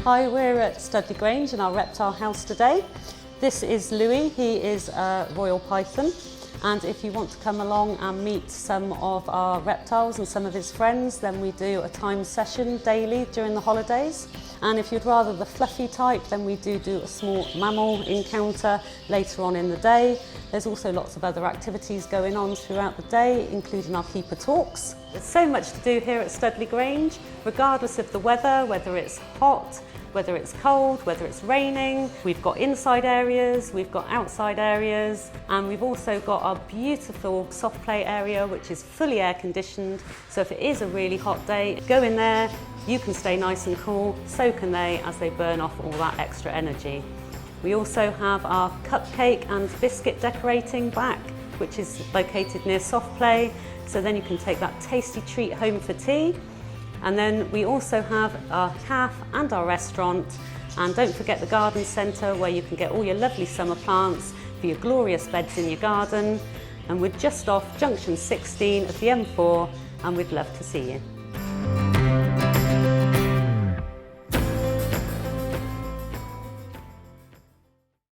Hi, we're at Studley Grange in our reptile house today. This is Louis, he is a royal python, and if you want to come along and meet some of our reptiles and some of his friends, then we do a timed session daily during the holidays. And if you'd rather the fluffy type, then we do a small mammal encounter later on in the day. There's also lots of other activities going on throughout the day, including our keeper talks. There's so much to do here at Studley Grange, regardless of the weather, whether it's hot, whether it's cold, whether it's raining. We've got inside areas, we've got outside areas, and we've also got our beautiful soft play area, which is fully air conditioned. So if it is a really hot day, go in there, you can stay nice and cool, so can they, as they burn off all that extra energy. We also have our cupcake and biscuit decorating back, which is located near soft play. So then you can take that tasty treat home for tea. And then we also have our cafe and our restaurant. And don't forget the garden centre, where you can get all your lovely summer plants for your glorious beds in your garden. And we're just off junction 16 of the M4, and we'd love to see you.